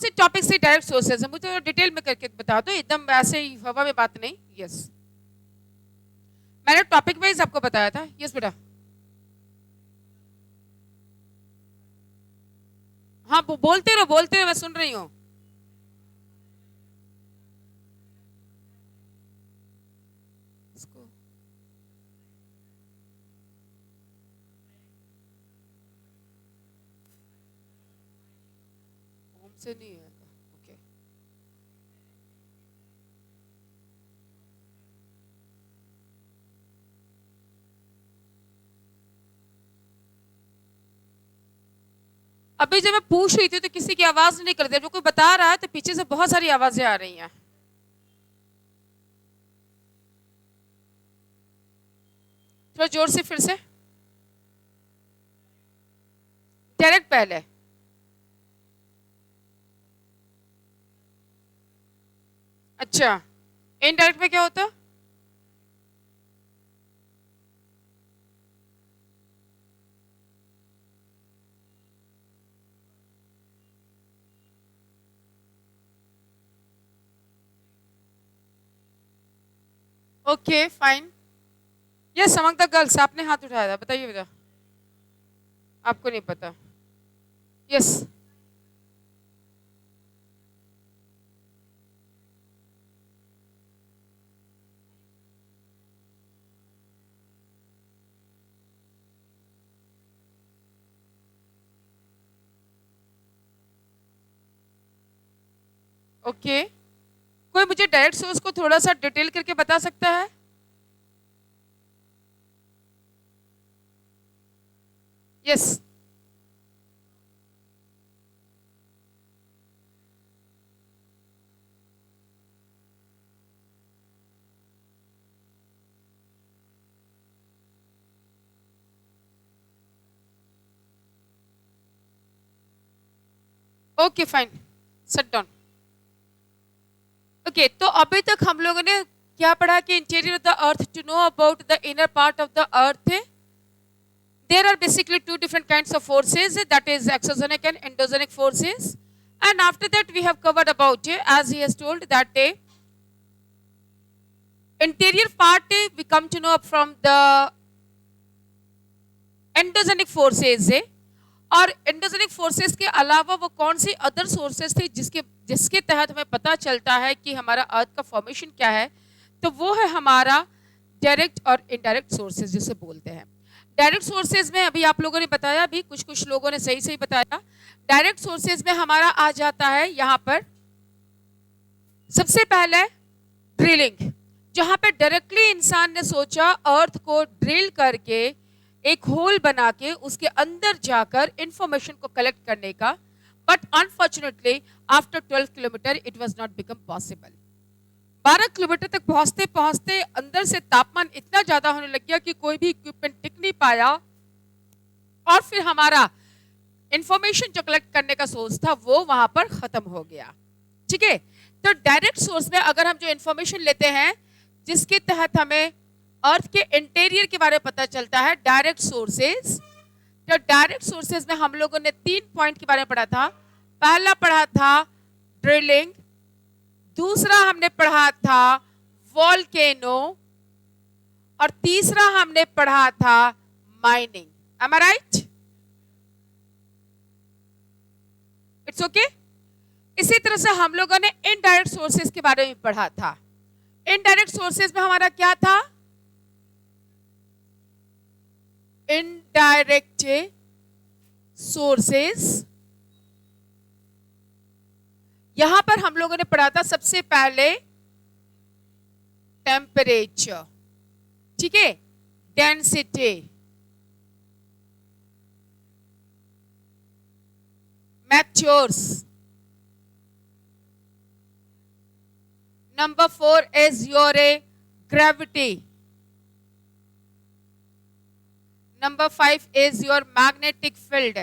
से टॉपिक से direct sources है, मुझे डिटेल में करके बता दो, एकदम ऐसे ही हवा में बात नहीं। यस, मैंने टॉपिक वाइज आपको बताया था। यस बेटा, हाँ बोलते रहो, मैं सुन रही हूँ। होम से नहीं है, ओके। अभी जब मैं पूछ रही थी तो किसी की आवाज नहीं कर रही, जो कोई बता रहा है तो पीछे से बहुत सारी आवाजें आ रही हैं। थोड़ा जोर से फिर से। डायरेक्ट पहले। अच्छा, इनडायरेक्ट में क्या होता? Okay fine. Yes, among the girls, आपने हाथ उठाया था, बताइए बेटा। आपको नहीं पता? यस। ओके, कोई मुझे डायरेक्ट सोर्स को थोड़ा सा डिटेल करके बता सकता है? Yes. Okay fine, set down. Okay, तो अभी तक हम लोगों ने क्या पढ़ा कि interior of the earth, to know about the inner part of the earth, there are basically two different kinds of forces, that is exogenic and endogenic forces. And after that we have covered about, as he has told, that interior part we come to know from the endogenic forces, और endogenic forces के अलावा वो कौन सी other sources थे जिसके तहत हमें पता चलता है कि हमारा अर्थ का फॉर्मेशन क्या है, तो वो है हमारा डायरेक्ट और इनडायरेक्ट सोर्सेज जिसे बोलते हैं। डायरेक्ट सोर्सेज में अभी आप लोगों ने बताया, भी कुछ लोगों ने सही सही बताया। डायरेक्ट सोर्सेज में हमारा आ जाता है यहाँ पर सबसे पहले ड्रिलिंग, जहां पे डायरेक्टली इंसान ने सोचा अर्थ को ड्रिल करके एक होल बना के उसके अंदर जाकर इंफॉर्मेशन को कलेक्ट करने का, but unfortunately after 12 kilometre it was not become possible. 12 kilometre तक पहुंचते पहुंचते अंदर से तापमान इतना ज्यादा होने लग गया कि कोई भी इक्विपमेंट टिक नहीं पाया, और फिर हमारा इंफॉर्मेशन जो कलेक्ट करने का सोर्स था वो वहां पर खत्म हो गया। ठीक है, तो डायरेक्ट सोर्स में अगर हम जो इंफॉर्मेशन लेते हैं जिसके तहत हमें अर्थ के इंटीरियर के बारे में पता चलता है, डायरेक्ट सोर्सेज, तो डायरेक्ट सोर्सेज में हम लोगों ने 3 पॉइंट के बारे में पढ़ा था। पहला पढ़ा था ड्रिलिंग, दूसरा हमने पढ़ा था वॉल्केनो, और तीसरा हमने पढ़ा था mining. Am I right? It's okay. इसी तरह से हम लोगों ने इनडायरेक्ट सोर्सेज के बारे में पढ़ा था। इनडायरेक्ट सोर्सेज में हमारा क्या था? इनडायरेक्ट सोर्सेज, यहां पर हम लोगों ने पढ़ा था सबसे पहले टेम्परेचर, ठीक है, density, matures, number 4 is your gravity, number 5 is your magnetic field,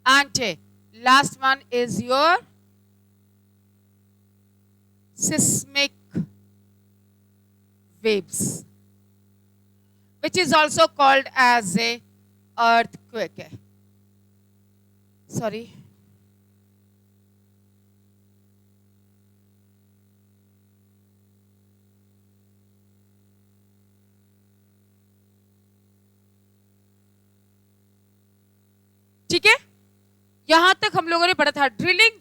and last one is your seismic waves, which is also called as a earthquake. Sorry, ठीक है। यहां तक हम लोगों ने पढ़ा था ड्रिलिंग,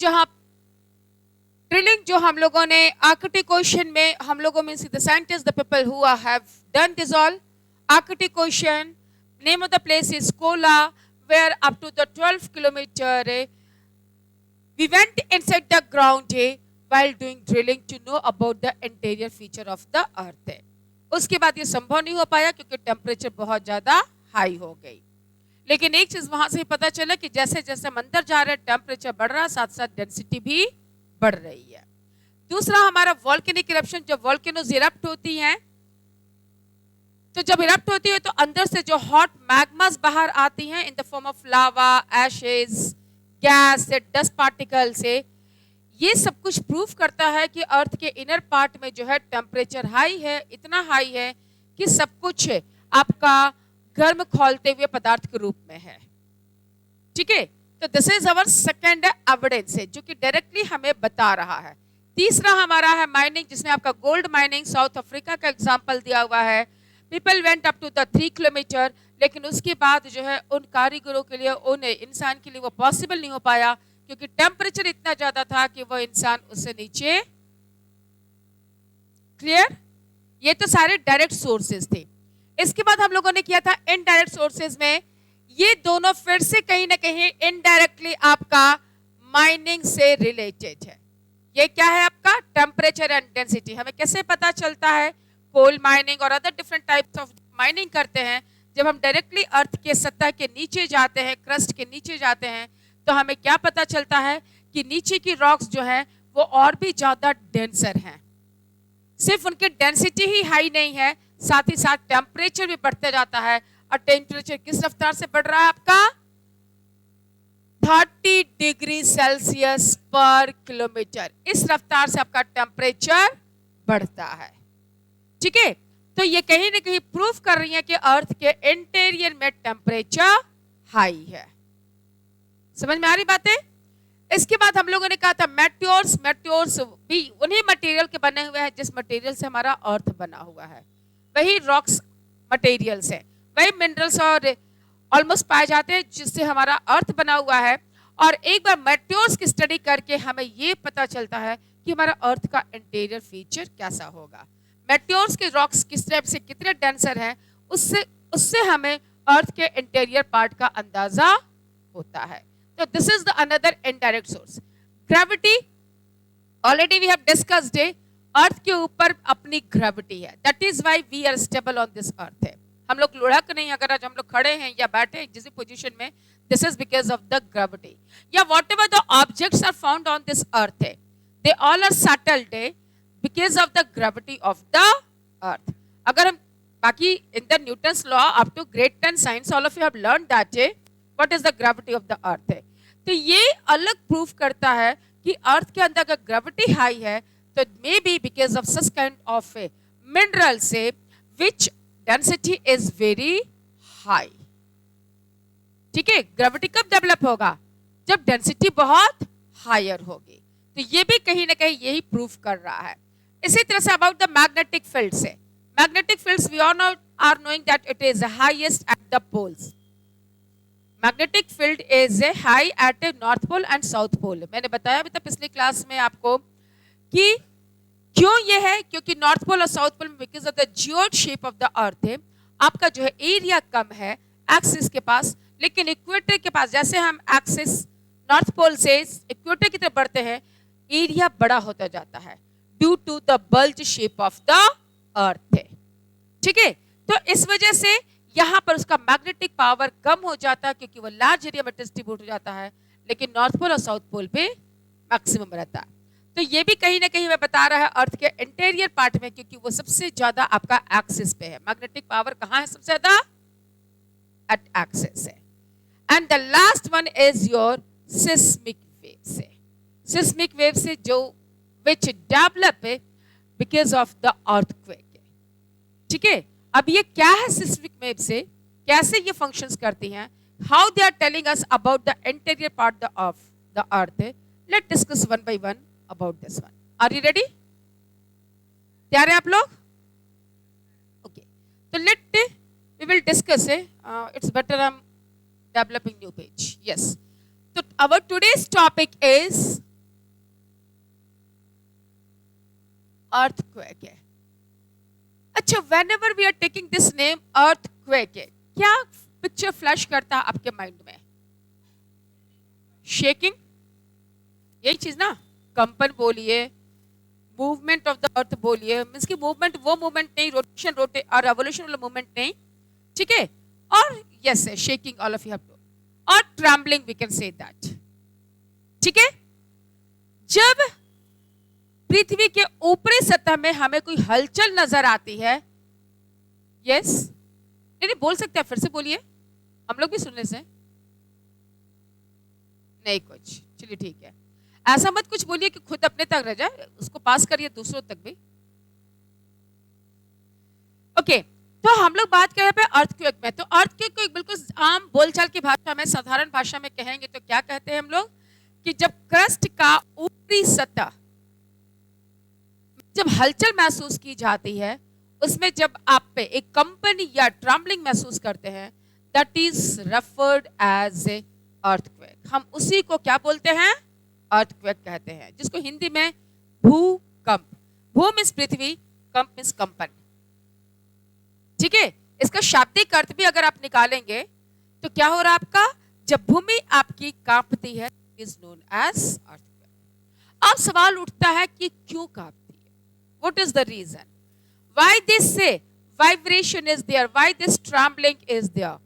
ड्रिलिंग जो हम लोगों ने आर्किटेक्ट क्वेश्चन में हम लोगों में the scientist the people who have done this all architect question, name of the place is Kola, where up to the 12 kilometre we went inside the ground while doing drilling to know about the interior feature of the earth। उसके बाद ये संभव नहीं हो पाया क्योंकि temperature बहुत ज्यादा हाई हो गई। लेकिन एक चीज वहां से पता चला कि जैसे जैसे हम अंदर जा रहे हैं टेम्परेचर बढ़ रहा है, साथ साथ डेंसिटी भी बढ़ रही है। दूसरा हमारा वोल्केनिक इरप्शन, जब वोल्केनोज इरप्ट होती हैं तो जब इरप्ट होती है तो अंदर से जो हॉट मैग्मास बाहर आती हैं in the form of lava, Ashes, gas से, डस्ट पार्टिकल से, ये सब कुछ प्रूफ करता है कि अर्थ के इनर पार्ट में जो है टेम्परेचर हाई है, इतना हाई है कि सब कुछ आपका गर्म खौलते हुए पदार्थ के रूप में है। ठीक है, तो this is our second evidence है जो कि डायरेक्टली हमें बता रहा है। तीसरा हमारा है माइनिंग, जिसमें आपका गोल्ड माइनिंग साउथ अफ्रीका का एग्जांपल दिया हुआ है। People went up to the 3 kilometre, लेकिन उसके बाद जो है उन कारीगरों के लिए, उन इंसान के लिए वो पॉसिबल नहीं हो पाया क्योंकि टेम्परेचर इतना ज्यादा था कि वो इंसान उससे नीचे। क्लियर? ये तो सारे डायरेक्ट सोर्सेज थे। इसके बाद हम लोगों ने किया था इनडायरेक्ट सोर्सेज में, ये दोनों फिर से कहीं ना कहीं इनडायरेक्टली आपका माइनिंग से रिलेटेड है। ये क्या है आपका टेम्परेचर एंड डेंसिटी। हमें कैसे पता चलता है? कोल माइनिंग और other different types of mining करते हैं, जब हम डायरेक्टली अर्थ के सतह के नीचे जाते हैं, क्रस्ट के नीचे जाते हैं, तो हमें क्या पता चलता है कि नीचे की रॉक्स जो है वो और भी ज्यादा डेंसर हैं। सिर्फ उनकी डेंसिटी ही हाई नहीं है, साथ ही साथ टेम्परेचर भी बढ़ते जाता है। और टेम्परेचर किस रफ्तार से बढ़ रहा है आपका? 30 डिग्री सेल्सियस पर किलोमीटर। इस रफ्तार से आपका टेम्परेचर बढ़ता है। ठीक है, तो ये कहीं ना कहीं प्रूफ कर रही है कि अर्थ के इंटीरियर में टेम्परेचर हाई है। समझ में आ रही बातें? इसके बाद हम लोगों ने कहा था मेट्योर्स। मेट्योर्स भी उन्हीं मटेरियल के बने हुए हैं जिस मटेरियल से हमारा अर्थ बना हुआ है, वही रॉक्स मटेरियल्स है, वही मिनरल्स और ऑलमोस्ट पाए जाते हैं जिससे हमारा अर्थ बना हुआ है। और एक बार मेट्योर्स की स्टडी करके हमें ये पता चलता है कि हमारा अर्थ का इंटीरियर फीचर कैसा होगा। मेट्योर्स के रॉक्स किस टाइप से, कितने डेंसर हैं, उससे हमें अर्थ के इंटीरियर पार्ट का अंदाजा होता है। तो this is the another indirect source. Gravity, already we have discussed it. Earth के ऊपर अपनी ग्रेविटी है, that is why we are stable on this earth है। हम लोग लुढ़क नहीं, अगर आज हम लोग खड़े हैं या बैठे हैं जिस पोजीशन में, this is because of the gravity. या whatever the objects are found on this earth है, they all are settled because of the gravity of the earth. अगर हम बाकी in the Newton's law up to grade 10 science all of you have learn that what is the gravity of the earth है। तो ये अलग proof करता है कि अर्थ के अंदर अगर ग्रेविटी हाई है तो may be because of such kind of mineral से विच डेंसिटी इज वेरी हाई। ठीक है, ग्रेविटी कब डेवलप होगा? जब डेंसिटी बहुत हायर होगी। तो ये भी कहीं ना कहीं यही प्रूफ कर रहा है। इसी तरह से अबाउट द मैग्नेटिक फील्ड से, magnetic fields we all are knowing that it is highest at the poles. Magnetic field is high at north pole and south pole. मैंने बताया अभी तक पिछली क्लास में आपको कि क्यों ये है, क्योंकि नॉर्थ पोल और साउथ पोल में because of the geoid shape of the earth है, आपका जो है एरिया कम है एक्सिस के पास, लेकिन इक्वेटर के पास जैसे हम एक्सिस नॉर्थ पोल से इक्वेटर की तरफ बढ़ते हैं, एरिया बड़ा होता जाता है due to the bulge shape of the earth है। ठीक है, तो इस वजह से यहाँ पर उसका मैग्नेटिक पावर कम हो जाता है क्योंकि वो लार्ज एरिया में डिस्ट्रीब्यूट हो जाता है, लेकिन नॉर्थ पोल और साउथ पोल पे मैक्सिमम रहता है। तो ये भी कहीं ना कहीं हमें बता रहा है अर्थ के इंटीरियर पार्ट में, क्योंकि वो सबसे ज्यादा आपका एक्सिस पे है। मैग्नेटिक पावर कहाँ है सबसे ज्यादा? एट एक्सिस है। And the last one is your seismic wave से। सिस्मिक वेव से जो which develop because of the earthquake. ठीक है, अब ये क्या है सिस्मिक वेव से, कैसे ये फंक्शंस करती हैं, how they are telling us about the interior part of the earth. Let's discuss one by one about this one. Are you ready? तैयार हैं आप लोग? Okay. So we will discuss it. It's better I'm developing new page. Yes. So our today's topic is earthquake. अच्छा, whenever we are taking this name earthquake, क्या picture flash करता है आपके mind में? शेकिंग, यही चीज ना? कंपन बोलिए, मूवमेंट ऑफ द अर्थ बोलिए, मींस की मूवमेंट वो मूवमेंट नहीं, रोटेशन और रेवोल्यूशन वाला मूवमेंट नहीं, ठीक है? और यस है shaking, all of you have to, और trembling we can say that, ठीक है? जब पृथ्वी के ऊपरी सतह में हमें कोई हलचल नजर आती है, यस, नहीं बोल सकते, फिर से बोलिए, हम लोग भी सुनने से नहीं कुछ, चलिए ठीक है। ऐसा मत कुछ बोलिए कि खुद अपने तक रह जाए, उसको पास करिए दूसरों तक भी। ओके, तो हम लोग बात कर रहे हैं अर्थक्वेक में। तो अर्थक्वेक को बिल्कुल आम बोलचाल की भाषा में, साधारण भाषा में कहेंगे तो क्या कहते हैं हम लोग? कि जब क्रस्ट का ऊपरी सतह जब हलचल महसूस की जाती है, उसमें जब आप पे एक कंपन या ट्रम्बलिंग महसूस करते हैं, that is referred as a earthquake. हम उसी को क्या बोलते हैं? अर्थक्वेक कहते हैं, जिसको हिंदी में भूकंप, भू मींस पृथ्वी, कंप मींस कंपन, ठीक है? इसका शाब्दिक अर्थ भी अगर आप निकालेंगे तो क्या हो रहा है आपका? जब भूमि आपकी कांपती है, इज नोन एज अर्थक्वेक। अब सवाल उठता है कि क्यों कांपती है? What is the reason? Why this say vibration is there? Why this trembling is there?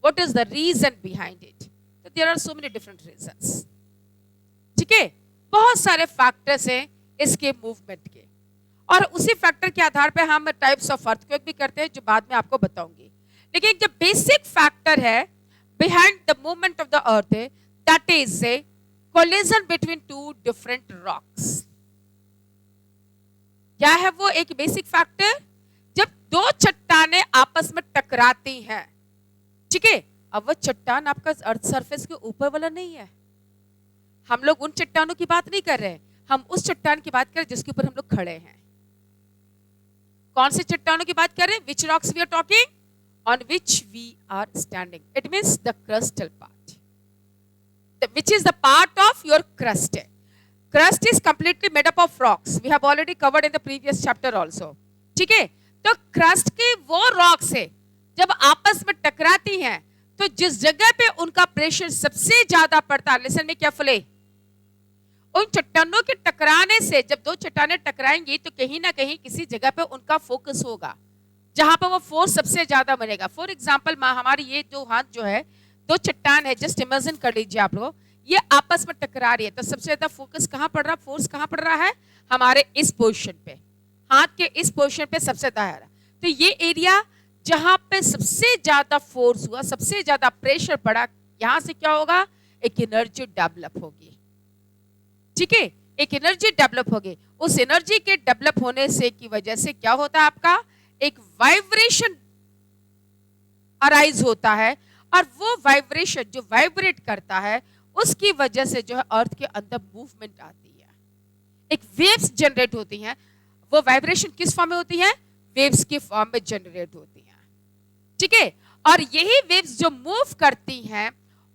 What is the reason behind it? So there are so many different reasons. ठीक है? बहुत सारे फैक्टर्स हैं इसके मूवमेंट के, और उसी फैक्टर के आधार पे हम टाइप्स ऑफ अर्थक्वेक भी करते हैं, जो बाद में आपको बताऊंगी। लेकिन जो बेसिक फैक्टर है behind the movement of the earth, that is a collision between two different rocks. क्या है वो एक बेसिक फैक्टर? जब दो चट्टानें आपस में टकराती हैं, ठीक है? अब वो चट्टान आपका अर्थ सरफेस के ऊपर वाला नहीं है, हम लोग उन चट्टानों की बात नहीं कर रहे हैं, हम उस चट्टान की बात कर रहे हैं जिसके ऊपर हम लोग खड़े हैं। कौन से चट्टानों की बात कर रहे हैं? Which rocks we are talking? On which we are standing. It means the crustal part, which is the part of your crust. Crust is completely made up of rocks. We have already covered in the previous chapter also. ठीक है? तो crust के वो rocks है, जब आपस में टकराती हैं, तो जिस जगह पे उनका प्रेशर सबसे ज्यादा पड़ता है, लिसन में केयरफुली, उन चट्टानों के टकराने से, जब दो चट्टानें टकराएंगी तो कहीं ना कहीं किसी जगह पे उनका फोकस होगा, जहां पर वो फोर्स सबसे ज्यादा बनेगा। फॉर एग्जाम्पल, हमारी ये दो हाथ जो है, दो चट्टान है, जस्ट इमेजिन कर लीजिए आप लोग, ये आपस में टकरा रही है, तो सबसे ज्यादा फोकस कहां पड़ रहा, फोर्स कहां पड़ रहा है? हमारे इस पोजीशन पे, हाथ के इस पोजीशन पे सबसे ज्यादा है। तो ये एरिया जहां पे सबसे ज्यादा फोर्स हुआ, सबसे ज्यादा प्रेशर पड़ा, यहां से क्या होगा? एक एनर्जी डेवलप होगी, ठीक है? एक एनर्जी डेवलप होगी। उस एनर्जी के डेवलप होने से की वजह से क्या होता है? आपका एक वाइब्रेशन अराइज होता है, और वो वाइब्रेशन जो वाइब्रेट करता है, उसकी वजह से जो है अर्थ के अंदर मूवमेंट आती है, एक वेव्स जनरेट होती हैं। वो वाइब्रेशन किस फॉर्म में होती है? वेव्स के फॉर्म में जनरेट होती हैं, ठीक है? और यही वेव्स जो मूव करती हैं,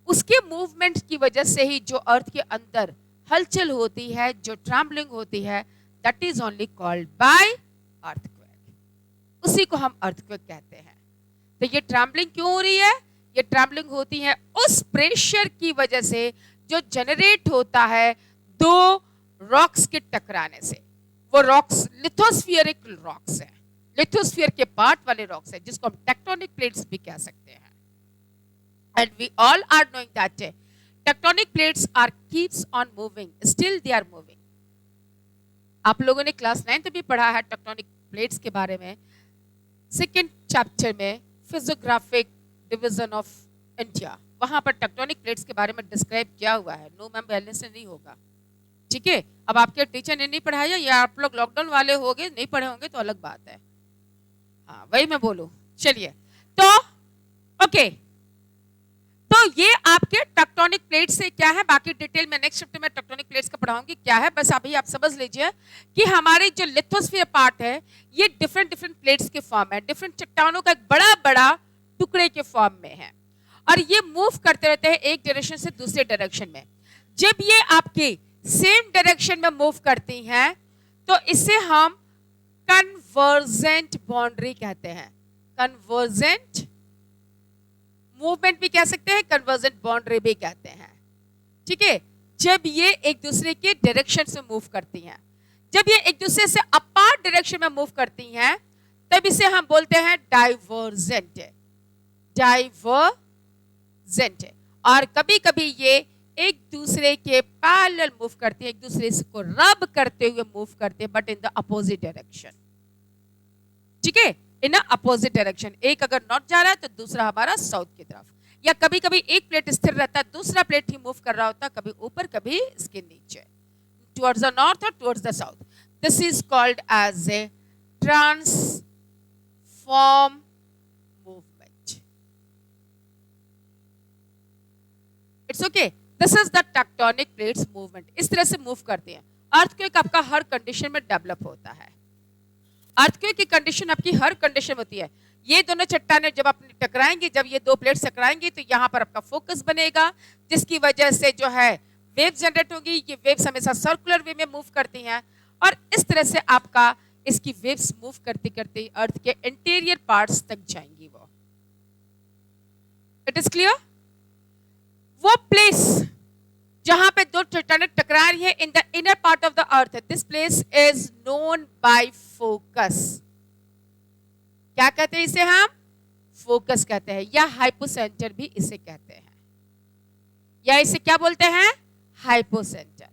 उसके मूवमेंट की वजह से ही जो अर्थ के अंदर हलचल होती है, जो ट्रम्बलिंग होती है, that is only called by earthquake. उसी को हम अर्थक्वेक कहते हैं। तो ये ट्रम्बलिंग क्यों हो रही है? ये ट्रम्बलिंग होती है उस प्रेशर की वजह से जो जनरेट होता है दो रॉक्स के टकराने से। वो रॉक्स लिथोस्फीयरिक रॉक्स हैं, लिथोस्फीयर के पार्ट वाले रॉक्स हैं, जिसको हम टेक्टोनिक प्लेट्स भी कह सकते हैं। And we all are knowing that tectonic plates are keeps on moving, still they are moving. आप लोगों ने क्लास 9 भी पढ़ा है टेक्टोनिक प्लेट्स के बारे में, सेकेंड चैप्टर में फिजियोग्राफिक डिवीजन ऑफ इंडिया, वहां पर टेक्टोनिक प्लेट्स के बारे में डिस्क्राइब किया हुआ है। नो मैम, पहले से नहीं होगा, ठीक है? अब आपके टीचर ने नहीं पढ़ाया या आप लोग लॉकडाउन वाले हो गए, नहीं पढ़े होंगे तो अलग बात है। हाँ, वही मैं बोलूं। चलिए, तो ओके, तो तो ये आपके टेक्टोनिक प्लेट से क्या है, बाकी डिटेल में नेक्स्ट चैप्टर में टेक्टोनिक प्लेट्स का पढ़ाऊंगी क्या है, बस अभी आप समझ लीजिए कि हमारे जो लिथोस्फीयर पार्ट है ये डिफरेंट डिफरेंट प्लेट्स के फॉर्म है, डिफरेंट चट्टानों का एक बड़ा बड़ा टुकड़े के फॉर्म में है, और ये मूव करते रहते हैं एक डायरेक्शन से दूसरे डायरेक्शन में। जब ये आपके सेम डायरेक्शन में मूव करती हैं तो इसे हम कन्वर्जेंट बाउंड्री कहते हैं। कन्वर्जेंट मूवमेंट भी कह सकते हैं, कन्वर्जेंट बाउंड्री भी कहते हैं, ठीक है। जब ये एक दूसरे के डायरेक्शन से मूव करती हैं, जब ये एक दूसरे से अपार्ट डायरेक्शन में मूव करती हैं तब इसे हम बोलते हैं डाइवर्जेंट। डाइवर्जेंट। और कभी कभी ये एक दूसरे के पैरेलल मूव करते हैं, एक दूसरे को रब करते हुए मूव करते हैं, but in the opposite direction, ठीक है, इन अपोजिट डायरेक्शन। एक अगर नॉर्थ जा रहा है तो दूसरा हमारा साउथ की तरफ, या कभी कभी एक प्लेट स्थिर रहता है, दूसरा प्लेट ही मूव कर रहा होता है, कभी ऊपर कभी इसके नीचे, टुवर्ड्स द नॉर्थ और towards the south. This is called as a transform movement. It's okay, this is the tectonic plates movement. इस तरह से मूव करते हैं। अर्थक्वेक आपका हर कंडीशन में डेवलप होता है। अर्थक्वेक की कंडीशन आपकी हर कंडीशन होती है। ये दोनों चट्टानें जब अपनी टकराएंगी, जब ये दो प्लेट्स टकराएंगी तो यहाँ पर आपका फोकस बनेगा, जिसकी वजह से जो है वेव जनरेट होगी। ये वेव्स हमेशा सर्कुलर वे में मूव करती हैं, और इस तरह से आपका इसकी वेव्स मूव करते करते अर्थ के इंटीरियर पार्ट्स तक जाएंगी वो। It is clear? वो प्लेस जहां पे दो चट्टानें टकरा रही है इन the inner part of the earth, this place is known by focus. क्या कहते हैं इसे हम? फोकस कहते हैं, या हाइपोसेंटर भी इसे कहते हैं, या इसे क्या बोलते हैं? हाइपोसेंटर।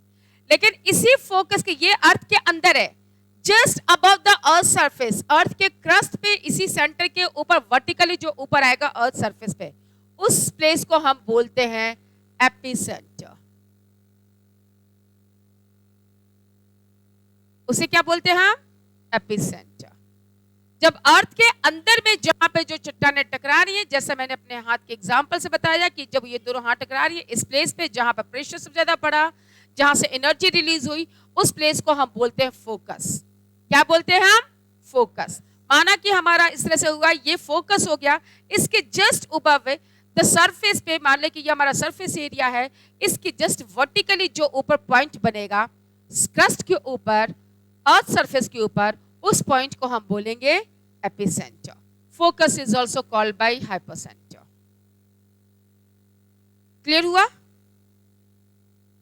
लेकिन इसी फोकस के, ये अर्थ के अंदर है, just above the earth surface, earth के क्रस्ट पे, इसी सेंटर के ऊपर वर्टिकली जो ऊपर आएगा अर्थ सरफेस पे, उस प्लेस को हम बोलते हैं एपिसेंटर। उसे क्या बोलते हैं हम? एपिसेंटर। जब अर्थ के अंदर में जहां पे जो चट्टानें टकरा रही है, जैसे मैंने अपने हाथ के एग्जांपल से बताया कि जब ये दोनों हाथ टकरा रही है इस प्लेस पे जहां पर प्रेशर सबसे ज्यादा पड़ा, जहां से एनर्जी रिलीज हुई, उस प्लेस को हम बोलते हैं फोकस। क्या बोलते हैं हम? फोकस। माना कि हमारा इस तरह से हुआ, ये फोकस हो गया, इसके जस्ट ऊपर द सरफेस पे, मान ले कि ये हमारा सरफेस एरिया है, इसकी जस्ट वर्टिकली जो ऊपर पॉइंट बनेगा क्रस्ट के ऊपर, अर्थ सरफेस के ऊपर, उस पॉइंट को हम बोलेंगे epicentre. Focus is also called by hypocentre. Clear हुआ?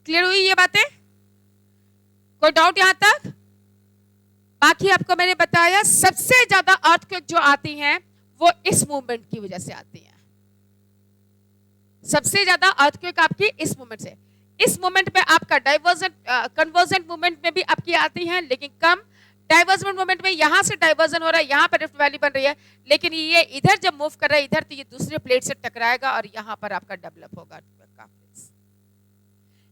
क्लियर हुई ये बातें? कोई डाउट यहां तक? बाकी आपको मैंने बताया सबसे ज्यादा अर्थक्वेक जो आती हैं वो इस मूवमेंट की वजह से आती हैं। सबसे ज्यादा अर्थक्वेक आपकी इस मूवमेंट से, इस मूवमेंट पे आपका डाइवर्जेंट कन्वर्जेंट मूवमेंट में भी आपकी आती हैं, लेकिन कम। डाइवर्जेंट मूवमेंट में यहां से डाइवर्जन हो रहा है, यहां पर रिफ्ट वैली बन रही है, लेकिन ये इधर जब मूव कर रहा है इधर, तो ये दूसरे प्लेट से टकराएगा और यहां पर आपका डेवलप होगा अर्थक्वेक का प्लेस।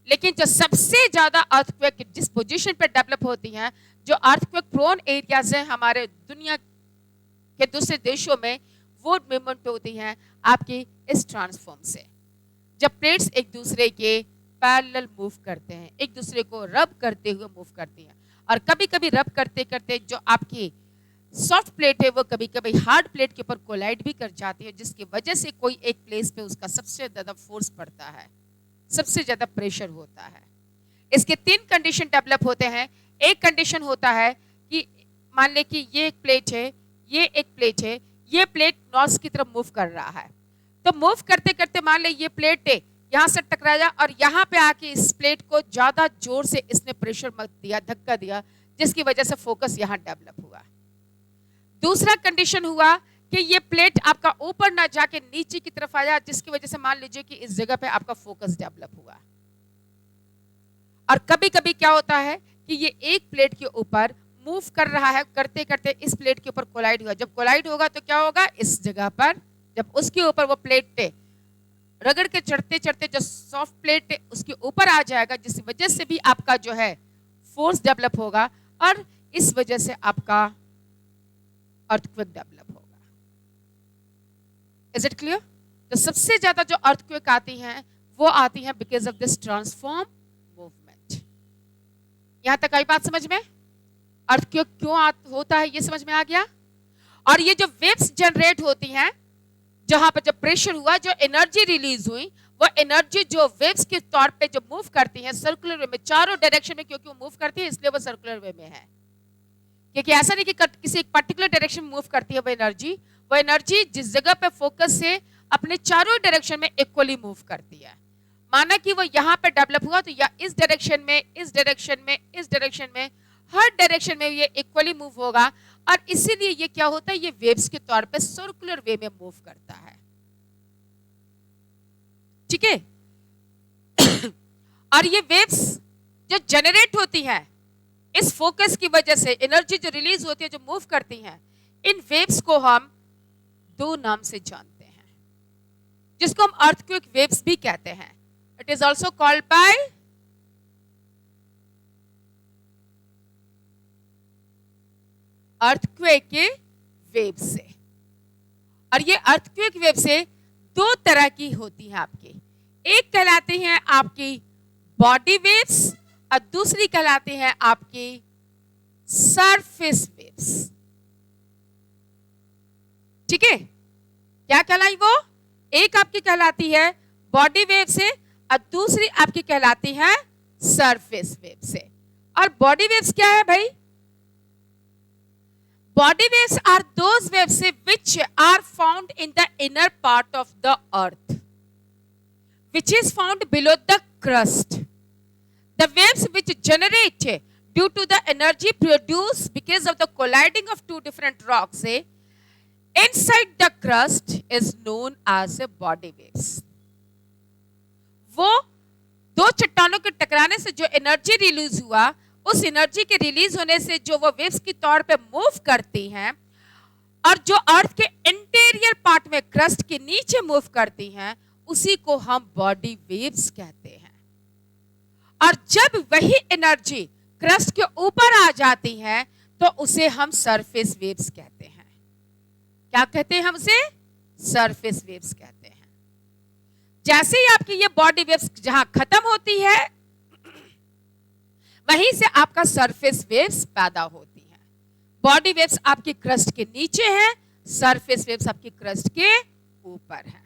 लेकिन जो सबसे ज्यादा अर्थक्वेक जिस पोजीशन पे डेवलप होती हैं, जो अर्थक्वेक प्रोन एरियाज हैं हमारे दुनिया के दूसरे देशों में, वो मूवमेंट होती हैं आपकी इस ट्रांसफॉर्म से, जब प्लेट्स एक दूसरे के पैरेलल मूव करते हैं, एक दूसरे को रब करते हुए मूव करती हैं। और कभी कभी रब करते करते जो आपकी सॉफ्ट प्लेट है वो कभी कभी हार्ड प्लेट के ऊपर कोलाइड भी कर जाती है, जिसकी वजह से कोई एक प्लेस पे उसका सबसे ज्यादा फोर्स पड़ता है, सबसे ज्यादा प्रेशर होता है। इसके 3 कंडीशन डेवलप होते हैं। एक कंडीशन होता है कि मान ले कि ये एक प्लेट है, ये एक प्लेट है, ये प्लेट नॉर्थ की तरफ मूव कर रहा है, तो मूव करते करते मान ले ये प्लेट है यहाँ से टकराया और यहाँ पे आके इस प्लेट को ज्यादा जोर से इसने प्रेशर मत दिया, धक्का दिया, जिसकी वजह से फोकस यहाँ डेवलप हुआ। दूसरा कंडीशन हुआ कि ये प्लेट आपका ऊपर ना जाके नीचे की तरफ आया, जिसकी वजह से मान लीजिए कि इस जगह पे आपका फोकस डेवलप हुआ। और कभी कभी क्या होता है कि ये एक प्लेट के ऊपर मूव कर रहा है, करते करते इस प्लेट के ऊपर कोलाइड हुआ। जब कोलाइड होगा तो क्या होगा, इस जगह पर जब उसके ऊपर वो प्लेट पे रगड़ के चढ़ते चढ़ते जो सॉफ्ट प्लेट है उसके ऊपर आ जाएगा, जिस वजह से भी आपका जो है फोर्स डेवलप होगा और इस वजह से आपका अर्थक्वेक डेवलप होगा। Is it clear? तो सबसे ज्यादा जो अर्थक्वेक आती हैं वो आती हैं because of this transform movement. यहां तक आई बात समझ में? अर्थक्वेक क्यों होता है ये समझ में आ गया? और ये जो वेव्स जनरेट होती हैं, जहां पर जब प्रेशर हुआ, जो एनर्जी रिलीज हुई, वो एनर्जी जो वेव्स के तौर पे जो मूव करती है सर्कुलर वे में, चारों डायरेक्शन में, क्योंकि वो मूव करती है इसलिए वो सर्कुलर वे में है। क्योंकि ऐसा नहीं कि किसी एक पर्टिकुलर डायरेक्शन में मूव करती है वो एनर्जी जिस जगह पे फोकस से अपने चारों डायरेक्शन में इक्वली मूव करती है। माना कि वो यहाँ पे डेवलप हुआ तो या इस डायरेक्शन में, इस डायरेक्शन में, इस डायरेक्शन में, हर डायरेक्शन में ये इक्वली मूव होगा, और इसीलिए ये क्या होता है, ये वेव्स के तौर पे सर्कुलर वे में मूव करता है। ठीक है? और ये वेव्स जो जनरेट होती है इस फोकस की वजह से, एनर्जी जो रिलीज होती है, जो मूव करती हैं, इन वेव्स को हम दो नाम से जानते हैं, जिसको हम अर्थक्वेक वेव्स भी कहते हैं। It is also called by earthquake के वेव से। और ये अर्थक्वेक वेव से दो तरह की होती है आपकी, एक कहलाती हैं आपकी बॉडी वेव्स और दूसरी कहलाती हैं आपकी सरफेस वेव्स। ठीक है? क्या कहलाई वो? एक आपकी कहलाती है बॉडी वेव से और दूसरी आपकी कहलाती है सरफेस वेव से। और बॉडी वेव्स क्या है भाई? Body waves are those waves which are found in the inner part of the earth, which is found below the crust. The waves which generate due to the energy produced because of the colliding of two different rocks inside the crust is known as body waves. वो दो चट्टानों के टकराने से जो energy release हुआ, उस energy के रिलीज होने से जो वो वेव्स की तौर पे मूव करती हैं और जो अर्थ के इंटीरियर पार्ट में क्रस्ट के नीचे मूव करती हैं, उसी को हम बॉडी वेव्स कहते हैं। और जब वही एनर्जी क्रस्ट के ऊपर आ जाती है तो उसे हम सरफेस वेव्स कहते हैं। क्या कहते हैं हम उसे? सरफेस वेव्स कहते हैं। जैसे ही आपकी ये बॉडी वेव्स जहां खत्म होती है, वहीं से आपका सरफेस वेव्स पैदा होती हैं। बॉडी वेव्स आपकी क्रस्ट के नीचे हैं, सरफेस वेव्स आपकी क्रस्ट के ऊपर हैं।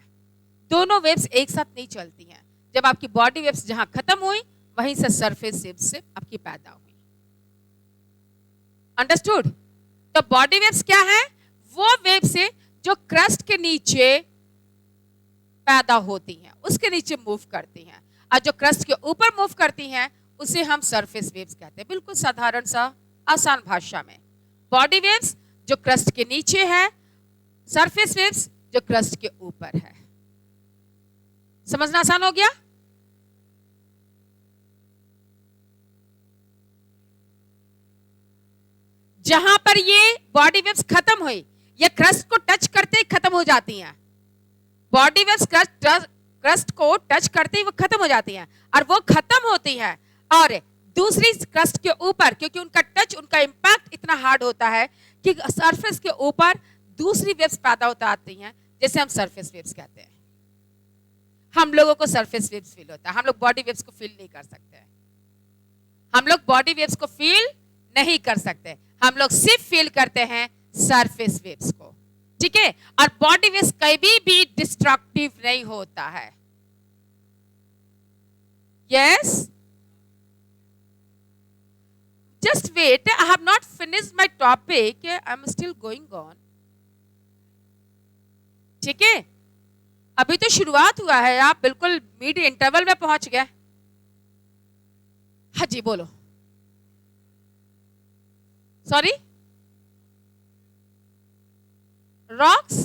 दोनों वेव्स एक साथ नहीं चलती हैं। जब आपकी बॉडी वेव्स जहां खत्म हुई, वहीं से सरफेस वेव्स से आपकी पैदा हुई। अंडरस्टूड? तो बॉडी वेव्स क्या है? वो वेव्स से जो क्रस्ट के नीचे पैदा होती हैं, उसके नीचे मूव करती हैं, और जो क्रस्ट के ऊपर मूव करती हैं उसे हम सरफेस वेव्स कहते हैं। बिल्कुल साधारण सा आसान भाषा में, बॉडी वेव्स जो क्रस्ट के नीचे है, सरफेस वेव्स जो क्रस्ट के ऊपर है। समझना आसान हो गया? जहां पर ये बॉडी वेव्स खत्म हुई, ये क्रस्ट को टच करते ही खत्म हो जाती हैं। बॉडी वेव्स क्रस्ट को टच करते ही वो खत्म हो जाती हैं, और वो खत्म होती हैं और दूसरी क्रस्ट के ऊपर, क्योंकि उनका टच, उनका इंपैक्ट इतना हार्ड होता है कि सरफेस के ऊपर दूसरी वेव्स पैदा होता आती हैं, जैसे हम सरफेस वेव्स कहते हैं। हम लोगों को सरफेस वेव्स फील होता है, हम लोग बॉडी वेव्स को फील नहीं कर सकते। हम लोग बॉडी वेव्स को फील नहीं कर सकते, हम लोग सिर्फ फील करते हैं सरफेस वेव्स को। ठीक है? और बॉडी वेव्स कभी भी डिस्ट्रक्टिव नहीं होता है। Yes? Just wait, I have not finished my topic. I'm still going on. ठीक है? अभी तो शुरुआत हुआ है, आप बिल्कुल मिड इंटरवल में पहुंच गए। हाँ जी, बोलो। Sorry? Rocks,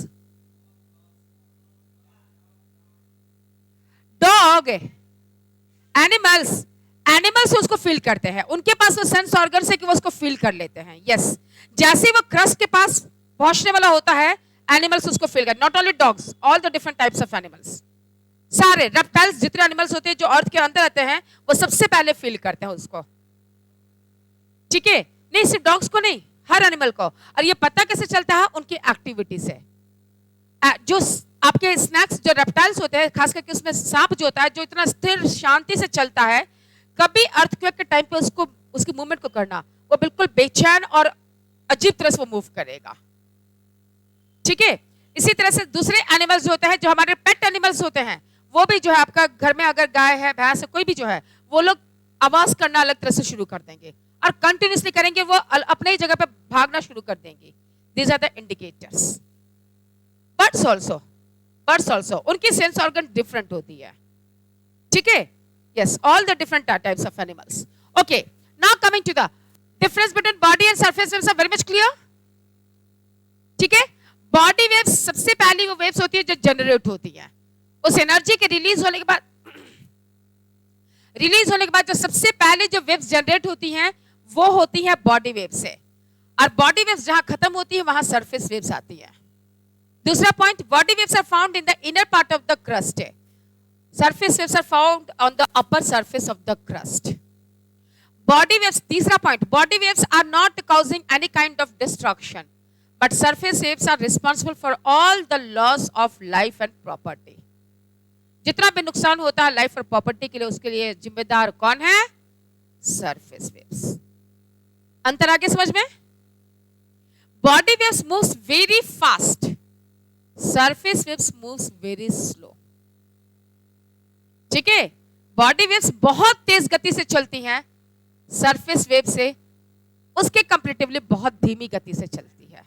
dog, animals, animals उसको फील करते हैं, उनके पास वो सेंस ऑर्गन है कि वो उसको फील कर लेते हैं। यस, जैसे वो क्रस्ट के पास पहुंचने वाला होता है, एनिमल्स उसको फील करते हैं। Not only dogs, all the different types of animals, सारे रेप्टाइल्स, जितने एनिमल्स होते हैं जो अर्थ के अंदर रहते हैं, वो सबसे पहले फील करते हैं उसको। ठीक है? नहीं सिर्फ डॉग्स को नहीं, हर एनिमल को। और ये पता कैसे चलता है? उनकी एक्टिविटी से। जो आपके स्नैक्स जो रेप्टाइल्स होते हैं, खास करके उसमें सांप जो होता है, जो इतना स्थिर शांति से चलता है, कभी अर्थक्वेक के टाइम पे उसको उसकी मूवमेंट को करना, वो बिल्कुल बेचैन और अजीब तरह से वो मूव करेगा। ठीक है। इसी तरह से दूसरे एनिमल्स जो होते हैं, जो हमारे पेट एनिमल्स होते हैं, वो भी जो है आपका घर में अगर गाय है, भैंस है, कोई भी जो है, वो लोग आवाज करना अलग तरह से शुरू कर देंगे और कंटिन्यूसली करेंगे, वो अपने ही जगह पे भागना शुरू कर देंगे। These are the indicators. Birds also उनकी सेंस ऑर्गन डिफरेंट होती है। ठीक है। Yes, all the different types of animals. Okay, now coming to the difference between body and surface waves are very much clear. ठीक है। Body waves, सबसे पहली वो वेव्स होती है जो जनरेट होती है, उस एनर्जी के रिलीज होने के बाद जो सबसे पहले जो वेव्स जनरेट होती हैं वो होती है बॉडी वेव्स से, और बॉडी वेव्स जहां खत्म होती है वहां सरफेस वेव्स आती है। दूसरा point, body waves are found in the inner part of the crust, surface waves are found on the upper surface of the crust. Body waves, तीसरा point, body waves are not causing any kind of destruction, but surface waves are responsible for all the loss of life and property. जितना भी नुकसान होता है life और property के लिए, उसके लिए जिम्मेदार कौन है? Surface waves. अंतर आगे समझ में? Body waves moves very fast, surface waves moves very slow. ठीक है। बॉडी वेव्स बहुत तेज गति से चलती हैं, सरफेस वेव से उसके कंपैरेटिवली बहुत धीमी गति से चलती है,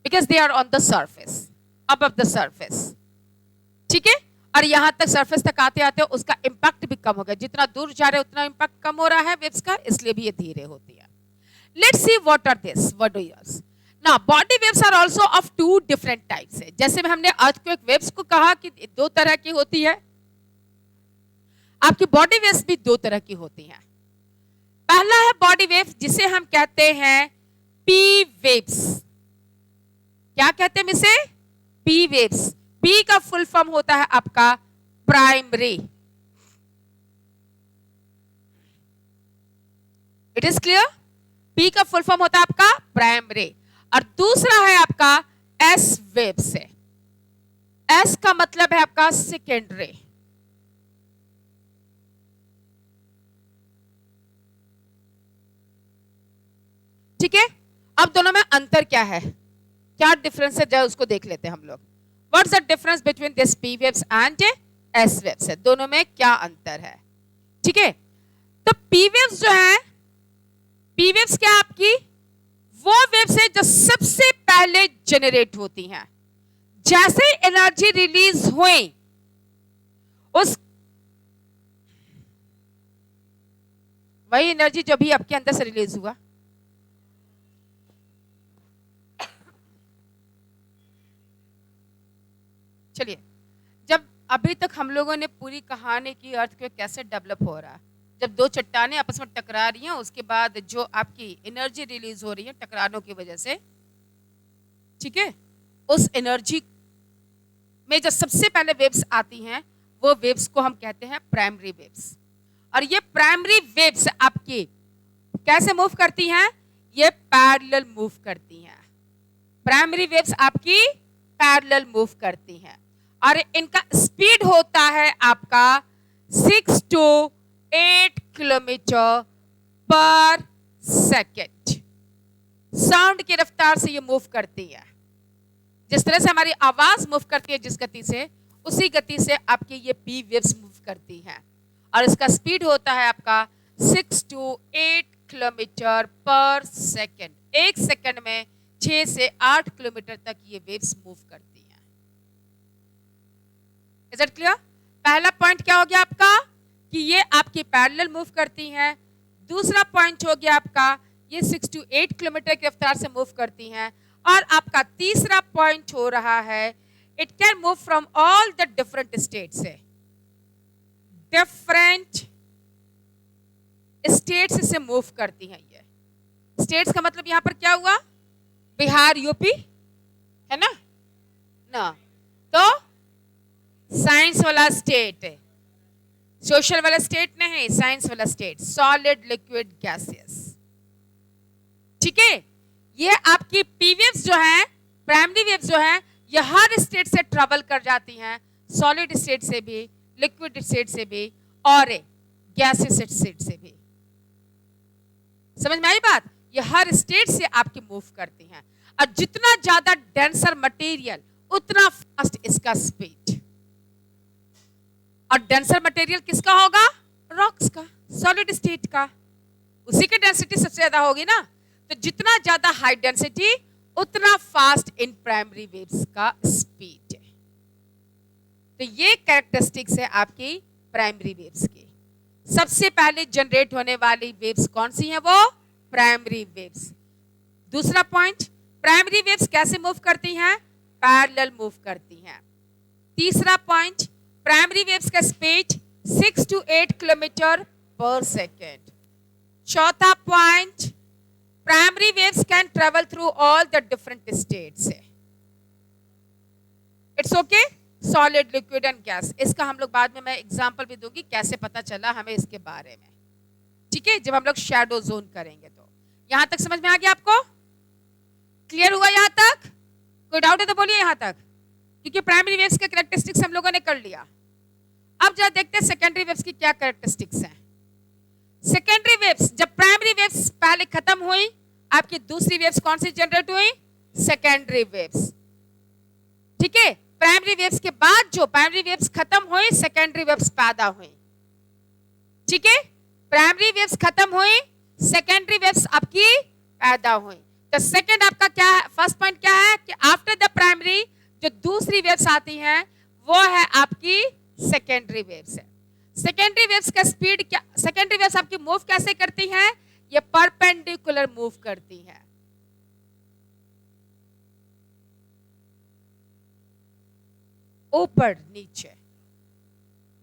because they are on the surface, above the surface. ठीक है। और यहां तक सरफेस तक आते आते उसका इंपैक्ट भी कम हो गया, जितना दूर जा रहे उतना इंपैक्ट कम हो रहा है वेव्स का, इसलिए भी ये धीरे होती है। Let's see what are this, what do you now. Body waves are also of two different types है। जैसे में हमने अर्थक्वेक वेव्स को कहा कि दो तरह की होती है, आपकी बॉडी वेव्स भी दो तरह की होती हैं। पहला है बॉडी वेव जिसे हम कहते हैं पी वेव्स। क्या कहते हैं इसे? P waves. पी का फुल फॉर्म होता है आपका primary. It is clear? P का फुल फॉर्म होता है आपका प्राइमरी। और दूसरा है आपका एस वेव्स है। एस का मतलब है आपका सेकेंडरी। ठीक है। अब दोनों में अंतर क्या है, क्या डिफरेंस है, जरा उसको देख लेते हैं हम लोग। What's the difference between this P waves and S waves है, दोनों में क्या अंतर है? ठीक है। तो पी वेव्स जो है, पी वेव्स क्या आपकी वो वेव्स है जो सबसे पहले जनरेट होती हैं। जैसे एनर्जी रिलीज हुई उस वही एनर्जी जो भी आपके अंदर से रिलीज हुआ, चलिए, जब अभी तक हम लोगों ने पूरी कहानी की अर्थक्वेक कैसे डेवलप हो रहा है, जब दो चट्टानें आपस में टकरा रही हैं, उसके बाद जो आपकी एनर्जी रिलीज हो रही है टकरानों की वजह से, ठीक है, उस एनर्जी में जो सबसे पहले वेव्स आती हैं वो वेव्स को हम कहते हैं प्राइमरी वेव्स। और ये प्राइमरी वेव्स आपकी कैसे मूव करती हैं? ये पैरेलल मूव करती हैं। प्राइमरी वेव्स आपकी पैरेलल मूव करती हैं और इनका स्पीड होता है आपका 6 to 8 किलोमीटर पर सेकेंड। साउंड की रफ्तार से ये मूव करती है। जिस तरह से हमारी आवाज मूव करती है जिस गति से, उसी गति से आपकी ये पी वेव्स मूव करती हैं और इसका स्पीड होता है आपका 6 to 8 किलोमीटर पर सेकेंड। एक सेकेंड में 6 से 8 किलोमीटर तक ये वेव्स मूव करती हैं। Is it clear? पहला पॉइंट क्या हो गया आपका कि ये आपकी पैरेलल मूव करती हैं। दूसरा पॉइंट हो गया आपका ये 6 to 8 किलोमीटर की रफ्तार से मूव करती हैं। और आपका तीसरा पॉइंट हो रहा है it can move from all the different states से, डिफरेंट स्टेट्स से मूव करती हैं। ये स्टेट्स का मतलब यहां पर क्या हुआ? बिहार, यूपी है ना? ना, तो साइंस वाला स्टेट, सोशल वाला स्टेट नहीं, साइंस वाला स्टेट, सॉलिड, लिक्विड, गैसियस। ठीक है। ये आपकी पी वेव्स जो है, प्राइमरी वेव्स जो है, ये हर स्टेट से ट्रेवल कर जाती हैं, सॉलिड स्टेट से भी, लिक्विड स्टेट से भी और गैसेस स्टेट से भी। समझ में आई बात? ये हर स्टेट से आपकी मूव करती हैं, और जितना ज्यादा डेंसर मटेरियल उतना फास्ट इसका स्पीड। और डेंसर मटेरियल किसका होगा? रॉक्स का, सॉलिड स्टेट का। उसी की डेंसिटी सबसे ज्यादा होगी ना। तो जितना ज्यादा हाई डेंसिटी उतना फास्ट इन प्राइमरी वेव्स का स्पीड है। तो ये कैरेक्टरिस्टिक्स है आपकी प्राइमरी वेव्स की। सबसे पहले जनरेट होने वाली वेव्स कौन सी हैं? वो प्राइमरी वेव्स। दूसरा पॉइंट, प्राइमरी वेव्स कैसे मूव करती हैं? पैरेलल मूव करती हैं। तीसरा पॉइंट, प्राइमरी वेव्स का स्पीड 6 to 8 किलोमीटर पर सेकेंड। चौथा point, primary waves can travel through all the different states. It's okay, solid, liquid and gas. इसका हम लोग बाद में मैं एग्जांपल भी दूंगी कैसे पता चला हमें इसके बारे में, ठीक है, जब हम लोग शैडो जोन करेंगे। तो यहां तक समझ में आ गया आपको? क्लियर हुआ यहां तक? कोई डाउट है तो बोलिए यहां तक, क्योंकि प्राइमरी वेव्स के कैरेक्टरिस्टिक्स हम लोगों ने कर लिया। अब जरा देखते हैं सेकेंडरी वेव्स की क्या कैरेक्टरिस्टिक्स हैं। सेकेंडरी वेव्स, जब प्राइमरी वेव्स पहले खत्म हुई, आपकी दूसरी वेव्स कौन सी जनरेट हुई? Secondary waves. ठीक है, प्राइमरी वेव्स के बाद जो प्राइमरी वेव्स खत्म हुई, सेकेंडरी वेव्स पैदा हुई। ठीक है, प्राइमरी वेव्स खत्म हुई, सेकेंडरी वेव्स आपकी पैदा हुई। तो सेकेंड आपका क्या है? फर्स्ट पॉइंट क्या है कि आफ्टर द प्राइमरी जो दूसरी वेव्स आती हैं वो है आपकी सेकेंडरी वेव्स है। सेकेंडरी वेव्स का स्पीड क्या? सेकेंडरी वेव्स आपकी मूव कैसे करती हैं? ये परपेंडिकुलर मूव करती हैं। ऊपर नीचे,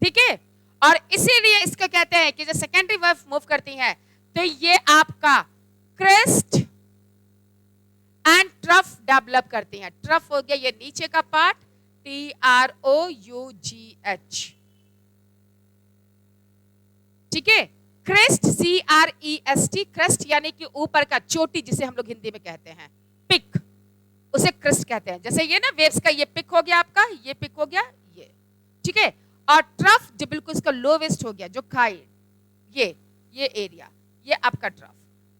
ठीक है। और इसीलिए इसको कहते हैं कि जब सेकेंडरी वेव मूव करती है तो ये आपका क्रेस्ट एंड ट्रफ डेवलप करती हैं। ट्रफ हो गया ये नीचे का पार्ट, TROUGH, ठीक है। क्रेस्ट, CREST, क्रेस्ट यानी कि ऊपर का, चोटी जिसे हम लोग हिंदी में कहते हैं, पिक, उसे क्रेस्ट कहते हैं। जैसे ये ना वेव्स का ये पिक हो गया आपका, ये पिक हो गया ये, ठीक है। और ट्रफ जो बिल्कुल इसका लोवेस्ट हो गया, जो खाई, ये एरिया, ये आपका ट्रफ।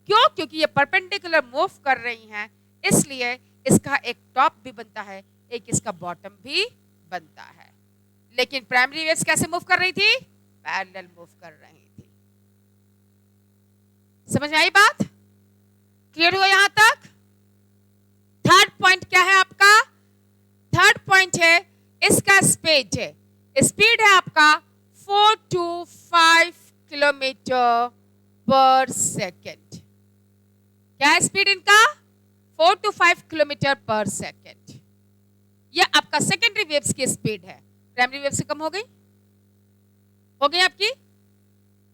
क्यों? क्योंकि ये परपेंडिकुलर मूव कर रही हैं, इसलिए इसका एक टॉप भी बनता है, एक इसका बॉटम भी बनता है। लेकिन प्राइमरी वेव्स कैसे मूव कर रही थी? पैरेलल मूव कर रही थी। समझ में आई बात? क्लियर हुआ यहां तक? थर्ड पॉइंट क्या है आपका? थर्ड पॉइंट है इसका स्पीड है। स्पीड है आपका 4 to 5 किलोमीटर पर सेकेंड। क्या है स्पीड इनका? 4 to 5 किलोमीटर पर सेकेंड। यह आपका सेकेंडरी वेव्स की स्पीड है। प्राइमरी वेव से कम हो गई आपकी।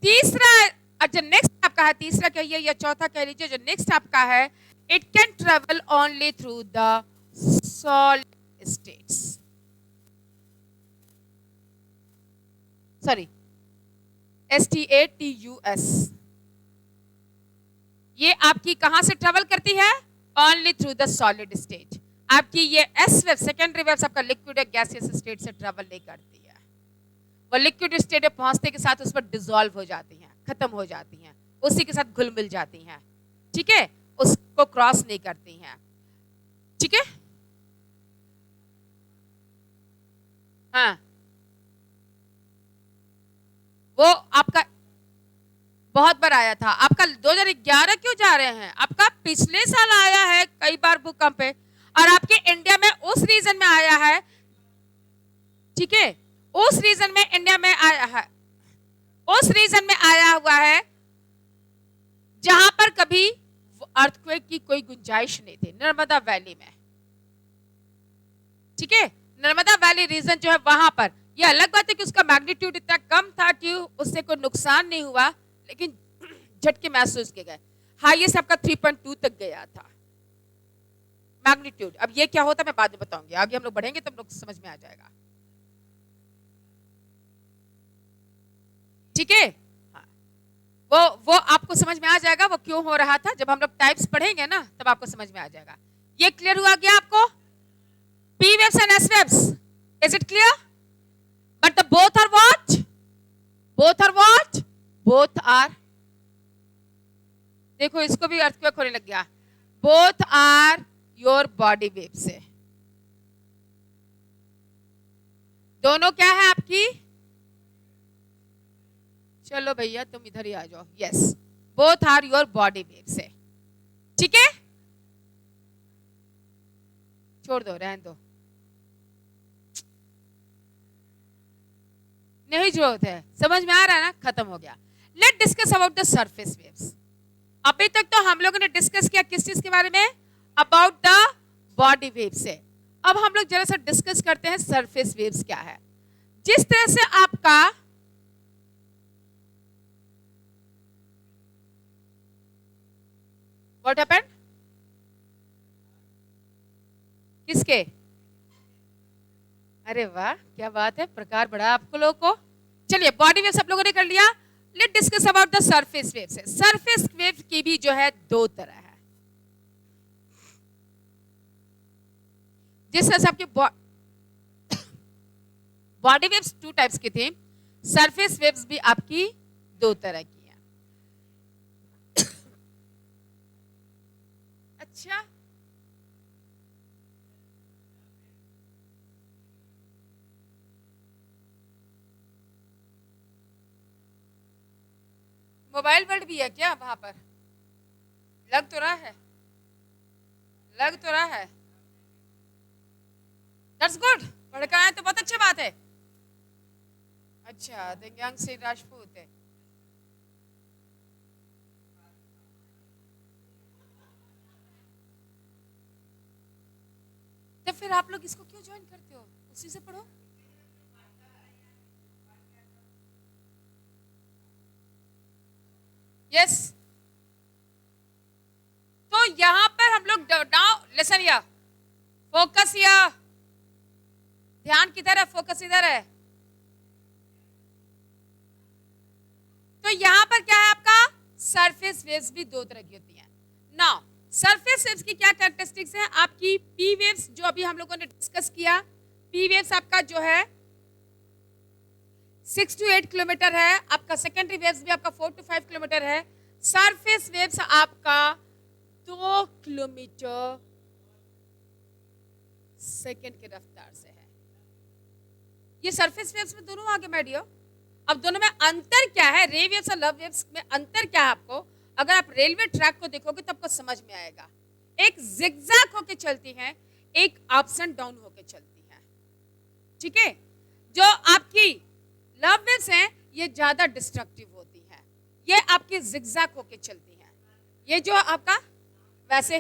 तीसरा जो नेक्स्ट आपका है, तीसरा कहिए या चौथा कह लीजिए, जो नेक्स्ट आपका है, it can travel only through the solid states. Sorry, STATUS। ये आपकी कहां से ट्रेवल करती है? Only through the solid state. आपकी ये S वेव, सेकेंडरी वेव्स आपका लिक्विड या गैसियस स्टेट से ट्रेवल नहीं करती है। वो लिक्विड स्टेट में पहुंचने के साथ उस पर डिसॉल्व हो जाती हैं, खत्म हो जाती हैं, उसी के साथ घुल मिल जाती हैं, ठीक है, उसको क्रॉस नहीं करती हैं, ठीक है। हाँ, वो आपका बहुत बार आया था। आपका 2011 क्यों जा रहे हैं? आपका पिछले साल आया है कई बार भूकंप पे, और आपके इंडिया में उस रीजन में आया है, ठीक है, उस रीजन में इंडिया में आया है, उस रीजन में आया हुआ है जहां पर कभी अर्थक्वेक की कोई गुंजाइश नहीं थी, नर्मदा वैली में, ठीक है। नर्मदा वैली रीजन जो है वहां पर, ये अलग बात है कि उसका मैग्नीट्यूड इतना कम था कि उससे कोई नुकसान नहीं हुआ, लेकिन झटके महसूस किए गए। हाईएस्ट आपका 3.2 तक गया था मैग्नीट्यूड। अब ये क्या होता है मैं बाद में बताऊंगी, आगे हम लोग बढ़ेंगे तो हम लोग समझ में आ जाएगा, ठीक है। हाँ, वो आपको समझ में आ जाएगा वो क्यों हो रहा था। जब हम लोग टाइप्स पढ़ेंगे ना तब आपको समझ में आ जाएगा। ये क्लियर हुआ गया आपको? P waves and S waves. Is it clear? But the both are what? Both are what? Both are. देखो इसको भी अर्थक्वेक होने लग गया. Both are your body waves है. दोनों क्या है आपकी? चलो भैया तुम इधर ही आ जाओ. Yes, both are your body waves है. ठीक है? छोड़ दो, रहने दो. नहीं जरूरत है. समझ में आ रहा है ना? खत्म हो गया. Let discuss about the surface waves. अभी तक तो हम लोगों ने डिस्कस किया किस चीज के बारे में? अबाउट द बॉडी वेव्स है. अब हम लोग जरा सा डिस्कस करते हैं सरफेस वेव्स क्या है. जिस तरह से आपका व्हाट हैपेंड? किसके? अरे वाह क्या बात है, प्रकार बढ़ा आपको लोगों को. चलिए बॉडी वेव्स आप लोगों ने कर लिया. Let discuss about the surface waves. Surface wave की भी जो है दो तरह है. जिस तरह से आपके बॉडी वेव्स टू टाइप्स की थी, सरफेस वेव्स भी आपकी दो तरह की है. अच्छा मोबाइल वर्ल्ड भी है क्या वहां पर? लग तो रहा है, लग तो रहा है. That's good. पढ़कर आए तो बहुत अच्छी बात है. अच्छा दिव्यांग सिंह राजपूत है. तो फिर आप लोग इसको क्यों ज्वाइन करते हो? उसी से पढ़ो. Yes yes. तो यहां पर हम लोग नाउ लिसन या फोकस या ध्यान किधर है? फोकस इधर है. तो यहां पर क्या है आपका? सरफेस वेव्स भी दो तरह की होती हैं. नाउ सरफेस वेव्स की क्या कैरेक्टरिस्टिक्स है? आपकी पी वेव्स जो अभी हम लोगों ने डिस्कस किया, पी वेव्स आपका जो है 6 to 8 किलोमीटर है. आपका सेकेंडरी वेव्स भी आपका 4 to 5 किलोमीटर है. सरफेस वेव्स आपका 2 किलोमीटर सेकेंड की रफ्तार से है. ये सरफेस वेव्स में दोनों आगे मैडियो. अब दोनों में अंतर क्या है? रे वेव्स और लव वेव्स में अंतर क्या है आपको? अगर आप रेलवे ट्रैक को देखोगे तो आपको समझ में आएगा. एक जिगजैग होके चलती है, एक अप्स एंड डाउन होके चलती है. ठीक है? जो आपकी लव वेव्स हैं ये ज्यादा डिस्ट्रक्टिव होती है. ये आपकी जिगजैग होके चलती है. ये जो आपका वैसे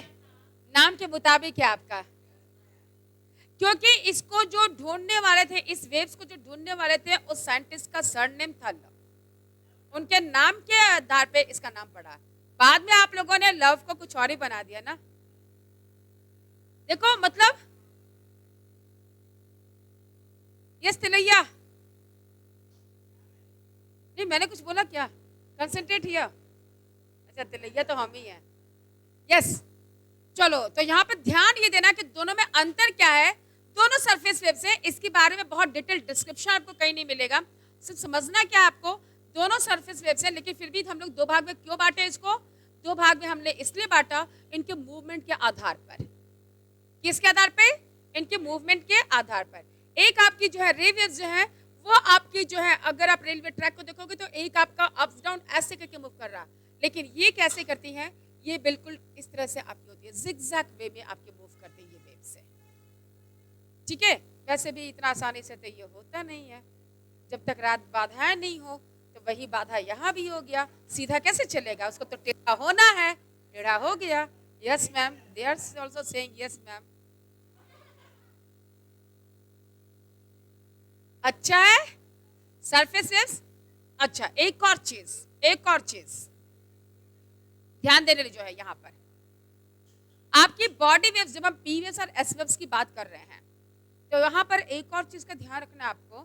नाम के मुताबिक है आपका, क्योंकि इसको जो ढूंढने वाले थे, इस वेव्स को जो ढूंढने वाले थे, उस साइंटिस्ट का सरनेम था लव. उनके नाम के आधार पे इसका नाम पड़ा. बाद में आप लोगों ने लव को कुछ और ही बना दिया ना. देखो मतलब यस तिलैया. नहीं मैंने कुछ बोला क्या? Concentrate here. अच्छा तिलैया तो हम ही हैं. यस चलो तो यहाँ पे ध्यान ये देना कि दोनों में अंतर क्या है. दोनों सरफेस वेव्स हैं. इसके बारे में बहुत डिटेल डिस्क्रिप्शन आपको कहीं नहीं मिलेगा. सिर्फ समझना क्या है आपको, दोनों सरफेस वेव्स हैं, लेकिन फिर भी हम लोग दो भाग में क्यों बांटे इसको? दो भाग में हमने इसलिए बांटा इनके मूवमेंट के आधार पर. किसके आधार पे? इनके मूवमेंट के आधार पर. एक आपकी जो है रे वेव्स जो है वो आपकी जो है, अगर आप रेलवे ट्रैक को देखोगे तो एक आपका अप्स डाउन ऐसे करके मूव कर रहा, लेकिन ये कैसे करती हैं? ये बिल्कुल इस तरह से आपकी होती है, जिगजैग वे में आपके मूव करते हैं ये वेव्स से. ठीक है? वैसे भी इतना आसानी से तो ये होता नहीं है. जब तक रात बाधाएं नहीं हो तो वही बाधा यहाँ भी हो गया. सीधा कैसे चलेगा? उसको तो टेढ़ा होना है. टेढ़ा हो गया. Yes ma'am, they are also saying yes ma'am. अच्छा है सरफेस वेव्स. अच्छा एक और चीज ध्यान देने जो है यहाँ पर, आपकी बॉडी वेव्स, जब हम पी वेव्स और एस वेव्स की बात कर रहे हैं तो यहाँ पर एक और चीज का ध्यान रखना है आपको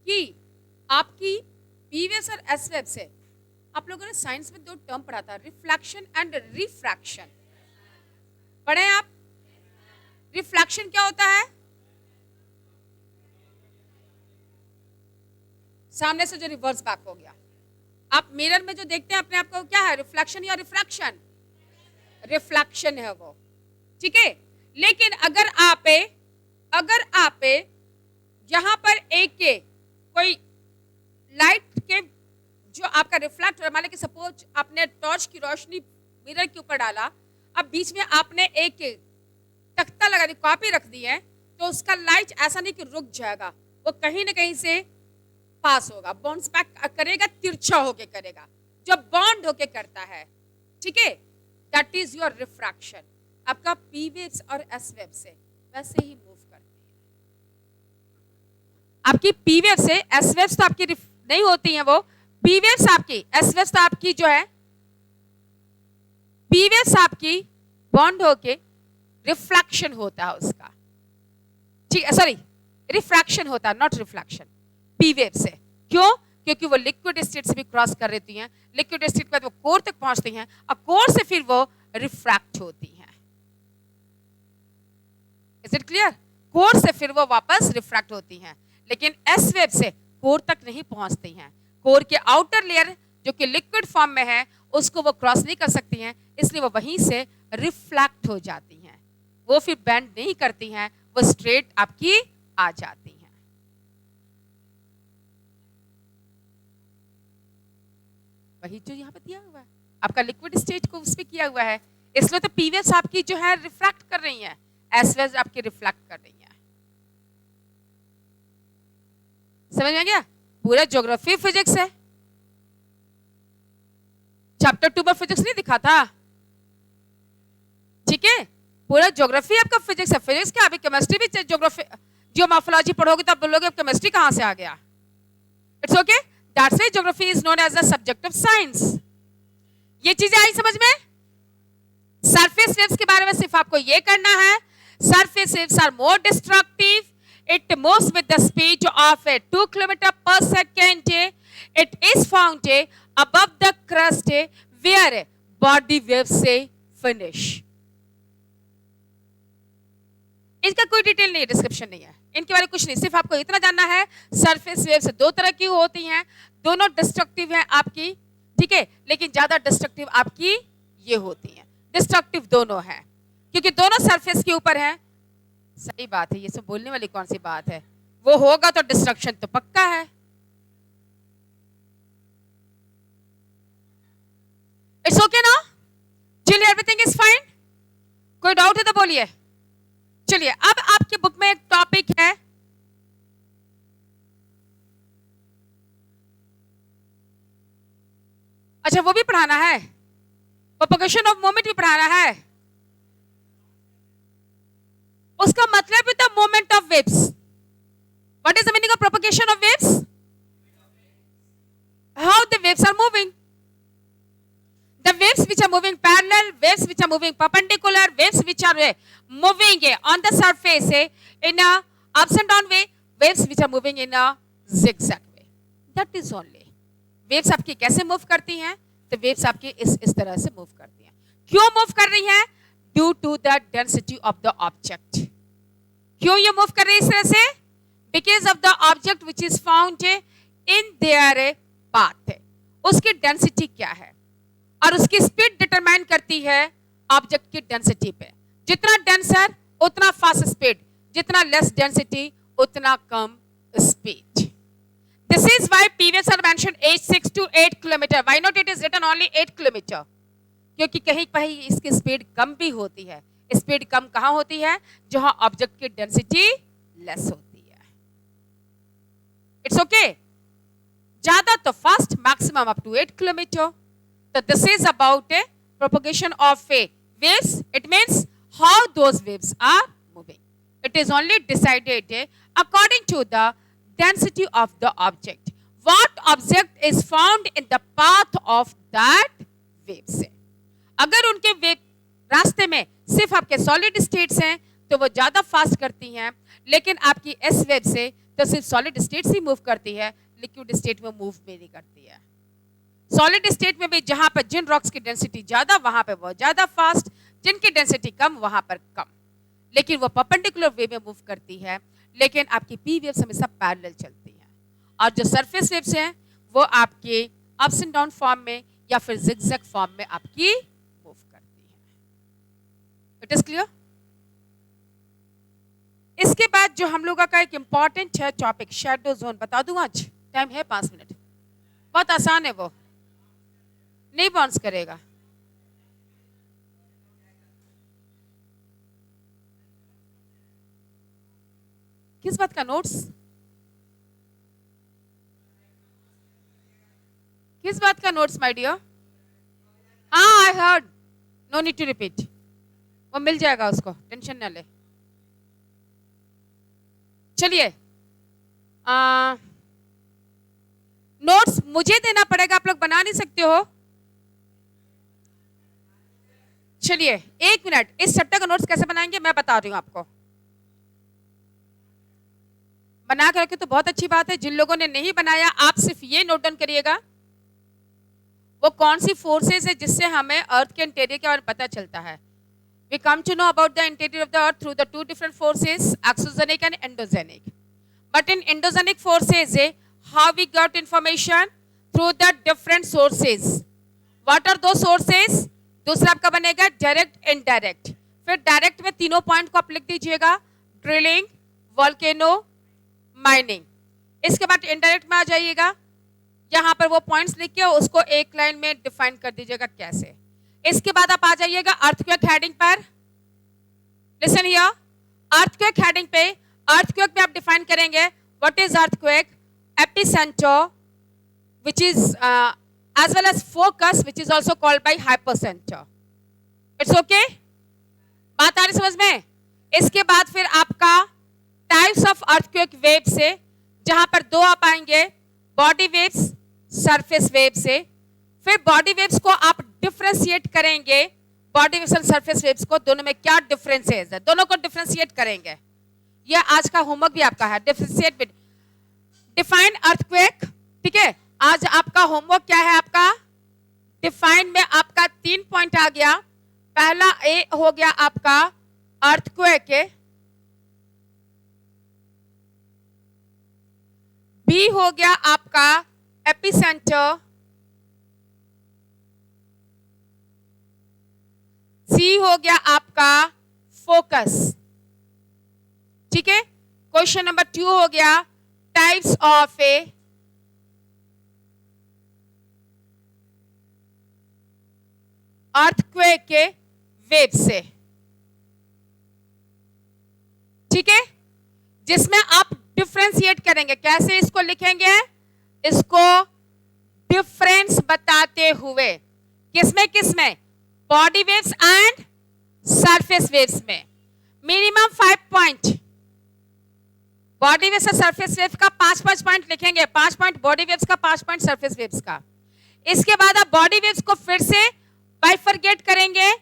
कि आपकी पी वेव्स और एस वेव्स से आप लोगों ने साइंस में दो टर्म पढ़ा था, रिफ्लेक्शन एंड रिफ्रैक्शन. पढ़े आप? रिफ्लेक्शन क्या होता है? सामने से जो रिवर्स बैक हो गया। आप मिरर में जो देखते हैं अपने आप को, क्या है? रिफ्लेक्शन या रिफ्रैक्शन? रिफ्लेक्शन है वो, ठीक है। लेकिन अगर आप यहां पर एक के कोई लाइट के जो आपका रिफ्लेक्ट, मान लीजिए सपोज आपने टॉर्च की रोशनी मिरर के ऊपर डाला, अब बीच में आपने एक तख्ता लगा दी, कॉपी रख दी है, तो उसका लाइट ऐसा नहीं कि रुक जाएगा, वो कहीं ना कहीं से पास होगा, बाउंस बैक करेगा, तिरछा होके करेगा, जो बॉन्ड होके करता है, ठीक है। That is your refraction. आपका पी वेव्स और एस वेव से वैसे ही मूव करती है। आपकी पी वेव से एस वेव्स तो आपकी नहीं होती हैं, वो पी वेव्स आपकी, एस वेव्स तो आपकी जो है, पी वेव्स आपकी बॉन्ड होके रिफ्लेक्शन होता है उसका, ठीक है, सॉरी रिफ्रैक्शन होता है, नॉट रिफ्लेक्शन, पी वेव से। क्यों? क्योंकि वो लिक्विड स्टेट से भी क्रॉस कर लेती हैं, लिक्विड स्टेट के बाद वो कोर तक पहुंचती हैं, और कोर से फिर वो रिफ्रैक्ट होती हैं। Is it clear? कोर से फिर वो वापस रिफ्रैक्ट होती हैं, लेकिन एस वेव से कोर तक नहीं पहुंचती हैं। कोर के आउटर लेयर जो कि लिक्विड फॉर्म में है, उसको वो क्रॉस नहीं कर सकती हैं, इसलिए वो वहीं से रिफ्लेक्ट हो जाती हैं, वो फिर बेंड नहीं करती हैं, वो स्ट्रेट आपकी आ जाती हैं। वही जो यहाँ पे दिया हुआ है, आपका लिक्विड स्टेट को उस पे किया हुआ है, इसलिए तो पी वेव्स आपकी जो है रिफ्रैक्ट कर रही हैं, एस वेव्स आपकी रिफ्लेक्ट कर रही हैं। समझ में आ गया? पूरा ज्योग्राफी फिजिक्स है, चैप्टर 2 में फिजिक्स नहीं दिखा था, ठीक है, पूरा ज्योग्राफी आपका फिजिक्स है। फिजिक्स क्या, अभी केमिस्ट्री भी ज्योग्राफी जियोमॉर्फोलॉजी पढ़ोगे तब बोलोगे केमिस्ट्री कहां से आ गया। It's okay, that's why geography is known as the subject of science. ये चीजें आई समझ में? सरफेस वेव्स के बारे में सिर्फ आपको ये करना है, surface waves are more destructive, it moves with the speed of 2 km per second. It is found above the crust where body waves से finish. इसका कोई डिटेल नहीं है, डिस्क्रिप्शन नहीं है, इनके बारे में कुछ नहीं, सिर्फ आपको इतना जानना है सरफेस वेव्स दो तरह की होती हैं, दोनों डिस्ट्रक्टिव हैं आपकी, ठीक है, लेकिन ज्यादा डिस्ट्रक्टिव आपकी ये होती हैं, डिस्ट्रक्टिव दोनों हैं क्योंकि दोनों सरफेस के ऊपर है। सही बात है, ये सब बोलने वाली कौन सी बात है, वो होगा तो डिस्ट्रक्शन तो पक्का है। इट्स ओके ना? चलिए, एवरीथिंग इज फाइन, कोई डाउट है तो बोलिए। चलिए, अब आपके बुक में एक टॉपिक है, अच्छा वो भी पढ़ाना है, प्रोपगेशन ऑफ मोमेंट भी पढ़ाना है, उसका मतलब है the moment of waves. What is the meaning of propagation of waves? How the waves are moving, the waves which are moving parallel, waves which are moving perpendicular, waves which are moving on the surface in a ups and down way, waves which are moving in a zigzag way, that is only। waves आपकी कैसे move करती हैं? तो waves आपकी इस तरह से move करती हैं। क्यों मूव कर रही हैं? Due to the density of the object. क्यों ये मूव कर रही है इस तरह से? Because of the object which is found in their path, उसकी डेंसिटी क्या है और उसकी स्पीड डिटरमाइन करती है ऑब्जेक्ट की डेंसिटी पे। जितना डेंसर उतना फास्ट स्पीड, जितना लेस डेंसिटी उतना कम speed. This is why PVS are mentioned 6 to 8 kilometre. Why not it is written only 8 kilometre? क्योंकि कहीं कहीं इसकी स्पीड कम भी होती है। स्पीड कम कहां होती है? जहां ऑब्जेक्ट की डेंसिटी लेस होती है। इट्स ओके, ज्यादा तो fast, maximum up to 8 kilometre. So this is about a propagation of waves. It means how those waves are moving. It is only decided according to the density of the object. What object is found in the path of that waves? अगर उनके wave रास्ते में सिर्फ आपके solid states हैं तो वो ज्यादा फास्ट करती हैं, लेकिन आपकी एस वेव से तो सिर्फ सॉलिड स्टेट्स ही मूव करती है, लिक्विड स्टेट में मूव भी नहीं करती है। सॉलिड स्टेट में भी जहां पर जिन रॉक्स की डेंसिटी ज्यादा वहां पे वो ज्यादा फास्ट, जिनकी डेंसिटी कम वहां पर कम, लेकिन वो परपेंडिकुलर वे में मूव करती है। लेकिन आपकी पी वेव्स हमेशा पैरेलल चलती हैं। और जो सरफेस वेव्स हैं वो आपके अप्स एंड डाउन फॉर्म में या फिर जिगजैग फॉर्म में आपकी मूव करती हैं। It is clear? इसके बाद जो हम लोगों का एक इंपॉर्टेंट है टॉपिक शैडो जोन, बता दूं आज? टाइम है 5 मिनट, बहुत आसान है, वो नहीं बाउंस करेगा। किस बात का नोट्स? किस बात का नोट्स माय डियर? हाँ, I heard, no need to repeat, वो मिल जाएगा उसको, टेंशन न ले। चलिए, नोट्स मुझे देना पड़ेगा, आप लोग बना नहीं सकते हो? चलिए 1 मिनट, इस चैप्टर का नोट्स कैसे बनाएंगे मैं बता रही हूं आपको। बना के रखे तो बहुत अच्छी बात है। जिन लोगों ने नहीं बनाया, आप सिर्फ ये नोट डाउन करिएगा वो कौन सी फोर्सेस है जिससे हमें अर्थ के इंटीरियर के बारे में पता चलता है। We come to know about the interior of the earth through the two different forces, exogenic and endogenic. But in endogenic forces, how we got information? Through the different sources. What are those sources? दूसरा आपका बनेगा direct, indirect. फिर direct में तीनों point को आप लिख दीजिएगा, ड्रिलिंग, वोल्केनो, माइनिंग। इसके बाद इनडायरेक्ट में आ जाइएगा, यहाँ पर वो पॉइंट्स लिख के उसको एक लाइन में डिफाइन कर दीजिएगा कैसे। इसके बाद आप आ जाइएगा अर्थक्वेक हेडिंग पर। लिसन हियर, अर्थक्वेक हेडिंग पे, अर्थक्वेक में आप डिफाइन करेंगे what is earthquake, epicentre which is as well as focus which is also called by hypocentre. It's okay, बात आ रही समझ में? इसके बाद फिर आपका टाइप्स ऑफ अर्थक्वेक वेव से, जहां पर दो आप आएंगे, बॉडी वेव्स, सरफेस वेव से। फिर बॉडी वेव्स को आप डिफरेंशिएट करेंगे, बॉडी वेव्स और सरफेस वेव्स को, दोनों में क्या डिफरेंसेस है, दोनों को डिफरेंशिएट करेंगे। यह आज का होमवर्क भी आपका है, डिफरेंशिएट विद डिफाइन अर्थक्वेक। ठीक है, आज आपका होमवर्क क्या है? आपका डिफाइन में आपका 3 पॉइंट आ गया। पहला ए हो गया आपका अर्थक्वेक, बी हो गया आपका एपिसेंटर, सी हो गया आपका फोकस। ठीक है, क्वेश्चन नंबर 2 हो गया टाइप्स ऑफ ए अर्थक्वेक के वेव से। ठीक है, जिसमें आप डिफरेंशिएट करेंगे। कैसे इसको लिखेंगे? इसको डिफरेंस बताते हुए, किसमें किसमें? Body waves and surface waves में। मिनिमम 5 पॉइंट बॉडी वेव्स और सरफेस वेव्स का, 5-5 पॉइंट लिखेंगे। 5 पॉइंट बॉडी वेव्स का, 5 पॉइंट सरफेस वेव्स का। इसके बाद आप बॉडी वेव्स को फिर से बाइफरकेट करेंगे,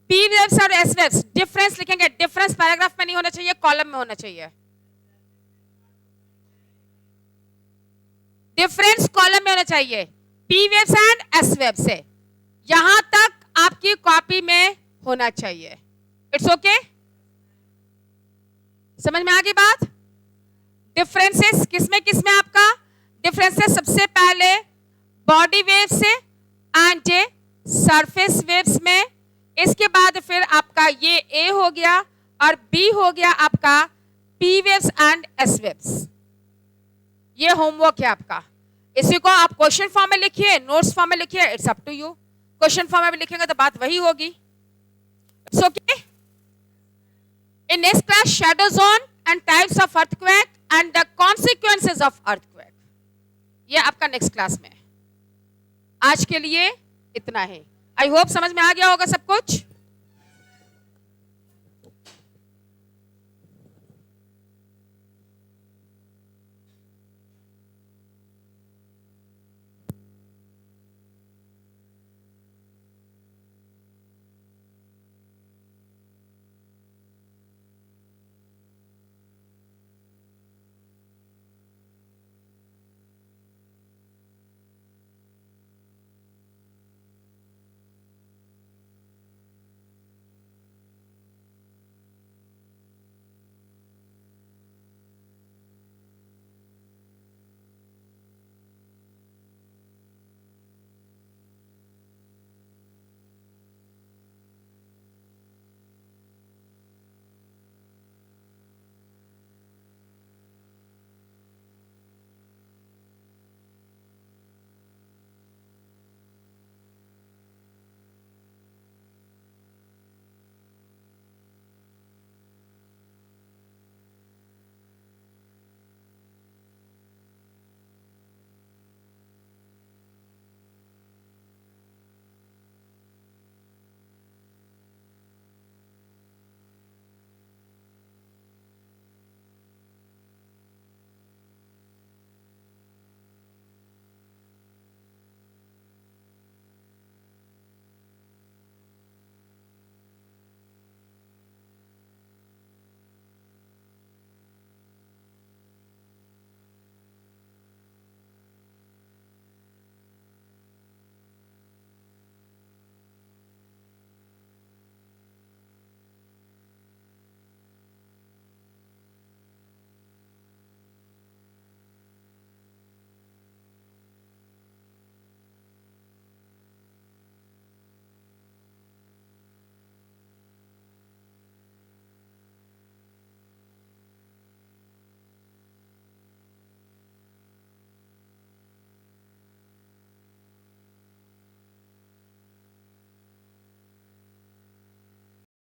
पी वेव्स और एस वेव्स। डिफरेंस लिखेंगे, डिफरेंस पैराग्राफ में नहीं होना चाहिए, कॉलम में होना चाहिए। डिफरेंस कॉलम में होना चाहिए, P waves and S waves से। यहां तक आपकी कॉपी में होना चाहिए। इट्स ओके, समझ में आ गई बात? डिफरेंसेस किसमें किसमें आपका डिफरेंसेस? सबसे पहले बॉडी वेव से एंड सरफेस वेव्स में। इसके बाद फिर आपका ये ए हो गया और बी हो गया आपका P waves and S waves. ये होमवर्क है आपका। इसी को आप क्वेश्चन फॉर्म में लिखिए, नोट्स फॉर्म में लिखिए, it's up to you. Question form में भी लिखेंगे तो बात वही होगी। It's okay. In next class shadow zone and types of earthquake and the consequences of earthquake, ये आपका नेक्स्ट क्लास में। आज के लिए इतना है। आई होप समझ में आ गया होगा सब कुछ।